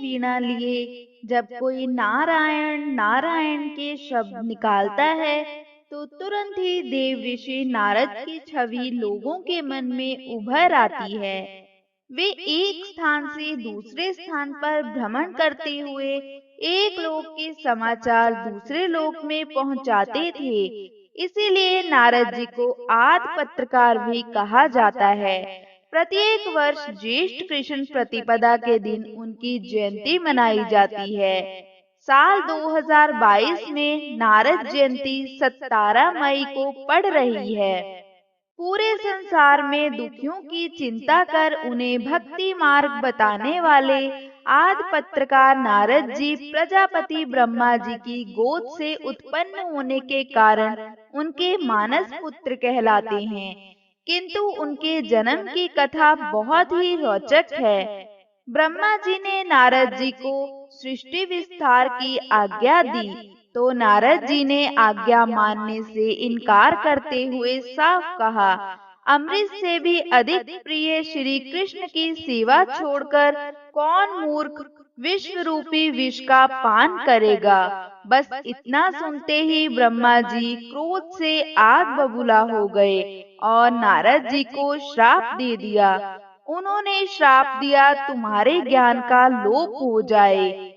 वीणा लिए जब कोई नारायण नारायण के शब्द निकालता है तो तुरंत ही देव ऋषि नारद की छवि लोगों के मन में उभर आती है। वे एक स्थान से दूसरे स्थान पर भ्रमण करते हुए एक लोक के समाचार दूसरे लोक में पहुंचाते थे। इसीलिए नारद जी को आदि पत्रकार भी कहा जाता है। प्रत्येक वर्ष ज्येष्ठ कृष्ण प्रतिपदा के दिन उनकी जयंती मनाई जाती है। साल 2022 में नारद जयंती 17 मई को पड़ रही है। पूरे संसार में दुखियों की चिंता कर उन्हें भक्ति मार्ग बताने वाले आदि पत्रकार नारद जी प्रजापति ब्रह्मा जी की गोद से उत्पन्न होने के कारण उनके मानस पुत्र कहलाते हैं। किंतु उनके जन्म की कथा बहुत ही रोचक है। ब्रह्मा जी ने नारद जी को सृष्टि विस्तार की आज्ञा दी तो नारद जी ने आज्ञा मानने से इनकार करते हुए साफ कहा, अमृत से भी अधिक प्रिय श्री कृष्ण की सेवा छोड़कर कौन मूर्ख विश्व रूपी विष का पान करेगा। बस इतना सुनते ही ब्रह्मा जी क्रोध से आग बबूला हो गए और नारद जी को श्राप दे दिया। उन्होंने श्राप दिया, तुम्हारे ज्ञान का लोप हो जाए।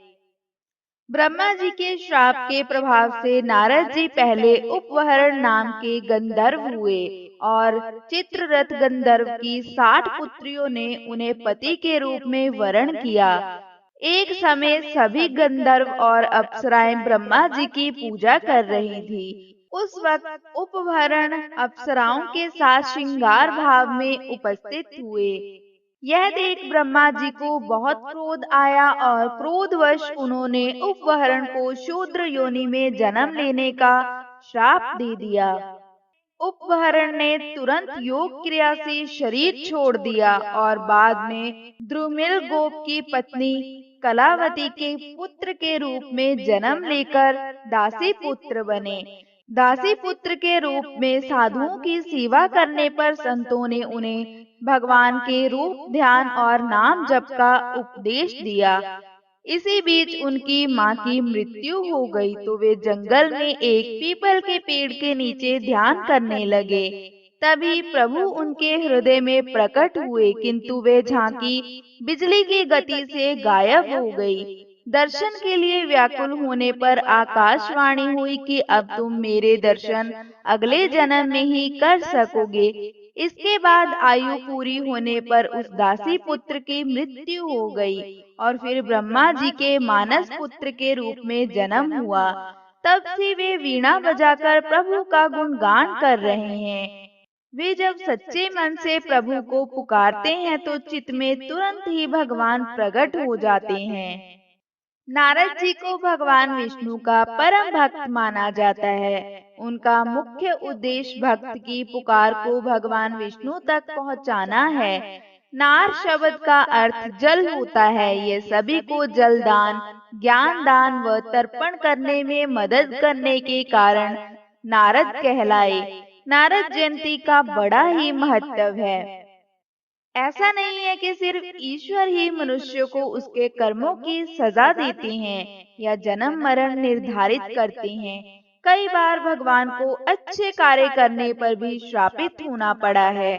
ब्रह्मा जी के श्राप के प्रभाव से नारद जी पहले उपवरण नाम के गंधर्व हुए और चित्ररथ गंधर्व की 60 पुत्रियों ने उन्हें पति के रूप में वरण किया। एक समय सभी गंधर्व और अप्सराएं ब्रह्मा जी की पूजा कर रही थी। उस वक्त उपवरण अप्सराओं के साथ श्रृंगार भाव में उपस्थित हुए। यह देख ब्रह्मा जी को बहुत क्रोध आया और क्रोधवश उन्होंने उपवरण को शूद्र योनि में जन्म लेने का श्राप दे दिया। उपवरण ने तुरंत योग क्रिया से शरीर छोड़ दिया और बाद में द्रुमिल गोप की पत्नी कलावती के पुत्र के रूप में जन्म लेकर दासी पुत्र बने। दासी पुत्र के रूप में साधुओं की सेवा करने पर संतों ने उन्हें भगवान के रूप ध्यान और नाम जप का उपदेश दिया। इसी बीच उनकी माँ की मृत्यु हो गई तो वे जंगल में एक पीपल के पेड़ के नीचे ध्यान करने लगे। तभी प्रभु उनके हृदय में प्रकट हुए, किंतु वे झांकी बिजली की गति से गायब हो गई। दर्शन के लिए व्याकुल होने पर आकाशवाणी हुई कि अब तुम मेरे दर्शन अगले जन्म में ही कर सकोगे। इसके बाद आयु पूरी होने पर उस दासी पुत्र की मृत्यु हो गई और फिर ब्रह्मा जी के मानस पुत्र के रूप में जन्म हुआ। तब से वे वीणा बजाकर प्रभु का गुणगान कर रहे हैं। वे जब सच्चे मन से प्रभु को पुकारते हैं तो चित्त में तुरंत ही भगवान प्रकट हो जाते हैं। नारद जी को भगवान विष्णु का परम भक्त माना जाता है। उनका मुख्य उद्देश्य भक्त की पुकार को भगवान विष्णु तक पहुंचाना है। नार शब्द का अर्थ जल होता है। ये सभी को जल दान, ज्ञान दान व तर्पण करने में मदद करने के कारण नारद कहलाए। नारद जयंती का बड़ा ही महत्व है। ऐसा नहीं है कि सिर्फ ईश्वर ही मनुष्य को उसके कर्मों की सजा देते हैं या जन्म मरण निर्धारित करते हैं। कई बार भगवान को अच्छे कार्य करने पर भी श्रापित होना पड़ा है।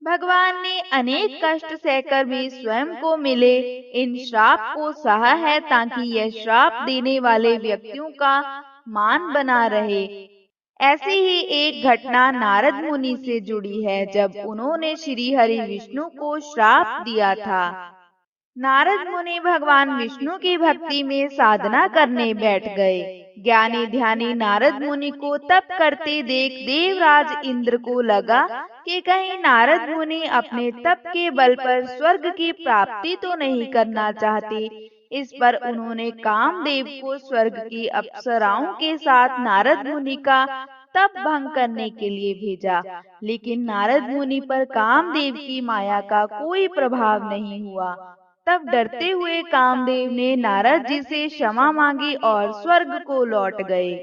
भगवान ने अनेक कष्ट सहकर भी स्वयं को मिले इन श्राप को सहा है ताकि यह श्राप देने वाले व्यक्तियों का मान बना रहे। ऐसी ही एक घटना नारद मुनि से जुड़ी है जब उन्होंने श्री हरि विष्णु को श्राप दिया था। नारद मुनि भगवान विष्णु की भक्ति में साधना करने बैठ गए। ज्ञानी ध्यानी नारद मुनि को तप करते देख देवराज इंद्र को लगा कि कहीं नारद मुनि अपने तप के बल पर स्वर्ग की प्राप्ति तो नहीं करना चाहते। इस पर उन्होंने कामदेव को स्वर्ग की अप्सराओं के साथ नारद मुनि का तप भंग करने के लिए भेजा, लेकिन नारद मुनि पर कामदेव की माया का कोई प्रभाव नहीं हुआ। तब डरते हुए कामदेव ने नारद जी से क्षमा मांगी और स्वर्ग को लौट गए।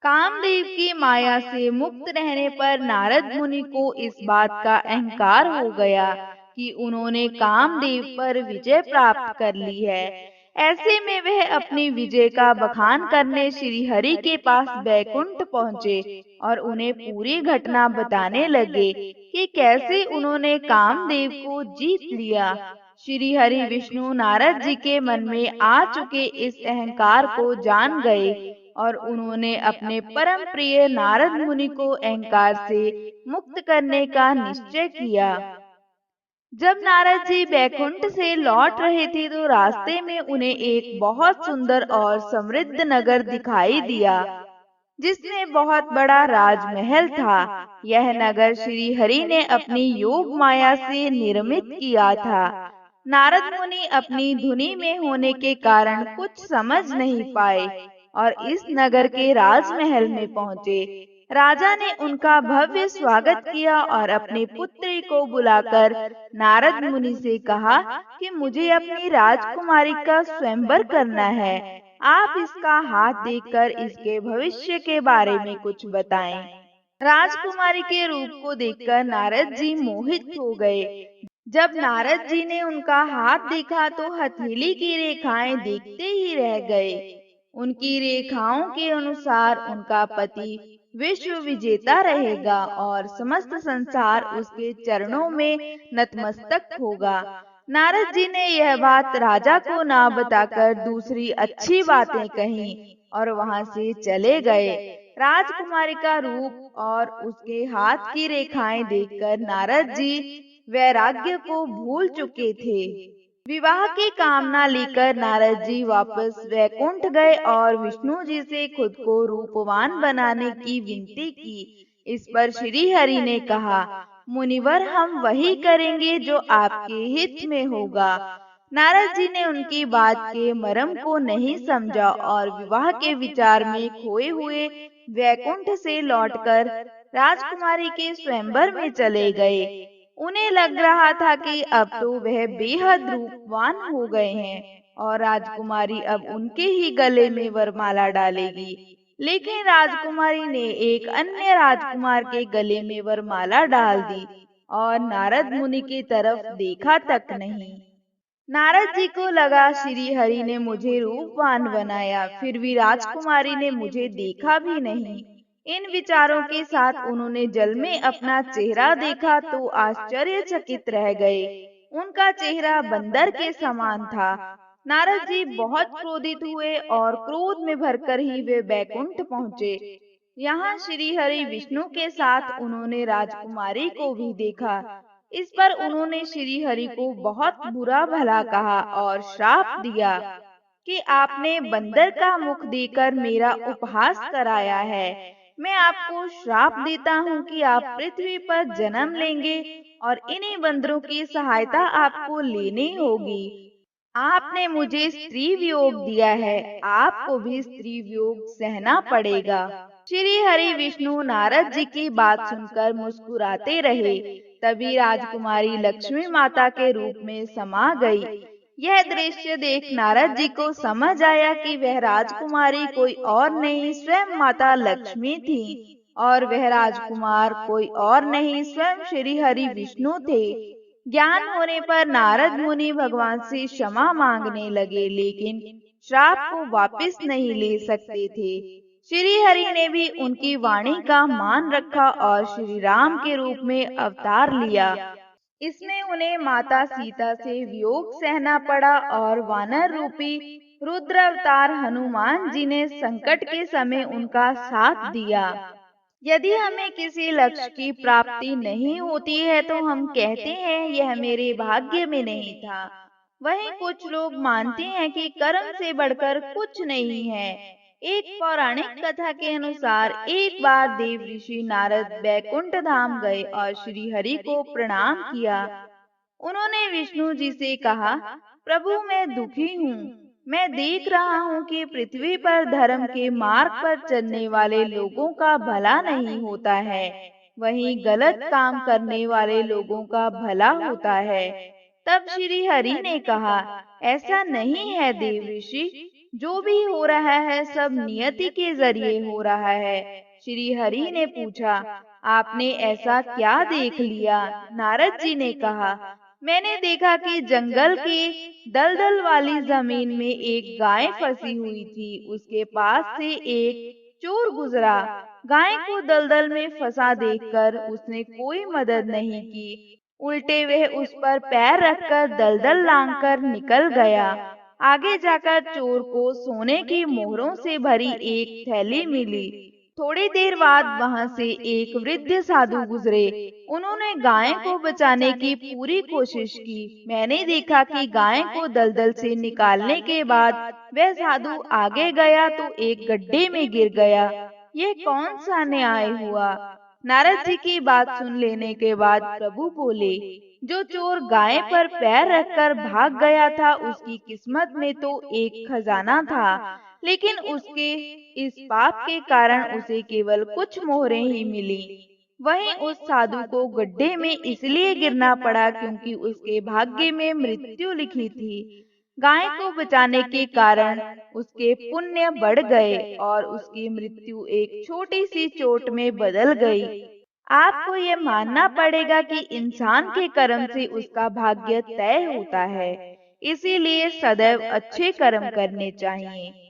कामदेव की माया से मुक्त रहने पर नारद मुनि को इस बात का अहंकार हो गया कि उन्होंने कामदेव पर विजय प्राप्त कर ली है। ऐसे में वह अपनी विजय का बखान करने श्री हरि के पास बैकुंठ पहुँचे और उन्हें पूरी घटना बताने लगे कि कैसे उन्होंने कामदेव को जीत लिया। श्री हरि विष्णु नारद जी के मन में आ चुके इस अहंकार को जान गए और उन्होंने अपने परम प्रिय नारद मुनि को अहंकार से मुक्त करने का निश्चय किया। जब नारद जी बैकुंठ से लौट रहे थे तो रास्ते में उन्हें एक बहुत सुंदर और समृद्ध नगर दिखाई दिया, जिसमें बहुत बड़ा राजमहल था। यह नगर श्री हरि ने अपनी योग माया से निर्मित किया था। नारद मुनि अपनी धुनी में होने के कारण कुछ समझ नहीं पाए और इस नगर के राजमहल में पहुँचे। राजा ने उनका भव्य स्वागत किया और अपने पुत्री को बुलाकर नारद मुनि से कहा कि मुझे अपनी राजकुमारी का स्वयंवर करना है। आप इसका हाथ देखकर इसके भविष्य के बारे में कुछ बताएं। राजकुमारी के रूप को देखकर नारद जी मोहित हो गए। जब नारद जी ने उनका हाथ देखा तो हथेली की रेखाएं देखते ही रह गए। उनकी रेखाओं के अनुसार उनका पति विश्व विजेता रहेगा और समस्त संसार उसके चरणों में नतमस्तक होगा। नारद जी ने यह बात राजा को ना बताकर दूसरी अच्छी बातें कहीं और वहां से चले गए। राजकुमारी का रूप और उसके हाथ की रेखाएं देखकर नारद जी वैराग्य को भूल चुके थे। विवाह की कामना लेकर नारद जी वापस वैकुंठ गए और विष्णु जी से खुद को रूपवान बनाने की विनती की। इस पर श्री हरि ने कहा, मुनिवर हम वही करेंगे जो आपके हित में होगा। नारद जी ने उनकी बात के मर्म को नहीं समझा और विवाह के विचार में खोए हुए वैकुंठ से लौटकर राजकुमारी के स्वयंवर में चले गए। उन्हें लग रहा था कि अब तो वह बेहद रूपवान हो गए हैं और राजकुमारी अब उनके ही गले में वरमाला डालेगी। लेकिन राजकुमारी ने एक अन्य राजकुमार के गले में वरमाला डाल दी और नारद मुनि की तरफ देखा तक नहीं। नारद जी को लगा श्री हरि ने मुझे रूपवान बनाया, फिर भी राजकुमारी ने मुझे देखा भी नहीं। इन विचारों के साथ उन्होंने जल में अपना चेहरा देखा तो आश्चर्यचकित रह गए। उनका चेहरा बंदर के समान था। नारद जी बहुत क्रोधित हुए और क्रोध में भरकर ही वे बैकुंठ पहुँचे। यहाँ श्री हरि विष्णु के साथ उन्होंने राजकुमारी को भी देखा। इस पर उन्होंने श्री हरि को बहुत बुरा भला कहा और श्राप दिया कि आपने बंदर का मुख देकर मेरा उपहास कराया है। मैं आपको श्राप देता हूँ कि आप पृथ्वी पर जन्म लेंगे और इन्हीं बंदरों की सहायता आपको लेनी होगी। आपने मुझे स्त्री वियोग दिया है, आपको भी स्त्री वियोग सहना पड़ेगा। श्री हरि विष्णु नारद जी की बात सुनकर मुस्कुराते रहे। तभी राजकुमारी लक्ष्मी माता के रूप में समा गई। यह दृश्य देख नारद जी को समझ आया कि वह राजकुमारी कोई और नहीं स्वयं माता लक्ष्मी थी और वह राजकुमार कोई और नहीं स्वयं श्री हरि विष्णु थे। ज्ञान होने पर नारद मुनि भगवान से क्षमा मांगने लगे, लेकिन श्राप को वापस नहीं ले सकते थे। श्री हरि ने भी उनकी वाणी का मान रखा और श्री राम के रूप में अवतार लिया। इसमें उन्हें माता सीता से वियोग सहना पड़ा और वानर रूपी रुद्र अवतार हनुमान जी ने संकट के समय उनका साथ दिया। यदि हमें किसी लक्ष्य की प्राप्ति नहीं होती है तो हम कहते हैं यह मेरे भाग्य में नहीं था। वहीं कुछ लोग मानते हैं कि कर्म से बढ़कर कुछ नहीं है। एक पौराणिक कथा के अनुसार एक बार देव ऋषि नारद बैकुंठ धाम गए और श्री हरि को प्रणाम किया। उन्होंने विष्णु जी से कहा, प्रभु मैं दुखी हूँ। मैं देख रहा हूँ कि पृथ्वी पर धर्म के मार्ग पर चलने वाले लोगों का भला नहीं होता है, वहीं गलत काम करने वाले लोगों का भला होता है। तब श्री हरि ने कहा, ऐसा नहीं है देव ऋषि, जो भी हो रहा है सब नियति के जरिए हो रहा है। श्री हरि ने पूछा, आपने ऐसा क्या देख लिया? नारद जी ने कहा, मैंने देखा कि जंगल के दलदल वाली जमीन में एक गाय फंसी हुई थी। उसके पास से एक चोर गुजरा। गाय को दलदल में फंसा देखकर उसने कोई मदद नहीं की। उल्टे वह उस पर पैर रखकर दलदल लांघकर निकल गया। आगे जाकर चोर को सोने की मोहरों से भरी एक थैली मिली। थोड़ी देर बाद वहां से एक वृद्ध साधु गुजरे। उन्होंने गाय को बचाने की पूरी कोशिश की। मैंने देखा कि गाय को दलदल से निकालने के बाद वह साधु आगे गया तो एक गड्ढे में गिर गया। यह कौन सा न्याय हुआ? नारद जी की बात सुन लेने के बाद प्रभु बोले, जो चोर गाय पर पैर रखकर भाग गया था उसकी किस्मत में तो एक खजाना था, लेकिन उसके इस पाप के कारण उसे केवल कुछ मोहरें ही मिली। वहीं उस साधु को गड्ढे में इसलिए गिरना पड़ा क्योंकि उसके भाग्य में मृत्यु लिखी थी। गाय को बचाने के कारण उसके पुण्य बढ़ गए और उसकी मृत्यु एक छोटी सी चोट में बदल गई। आपको ये मानना पड़ेगा कि इंसान के कर्म से उसका भाग्य तय होता है, इसीलिए सदैव अच्छे कर्म करने चाहिए।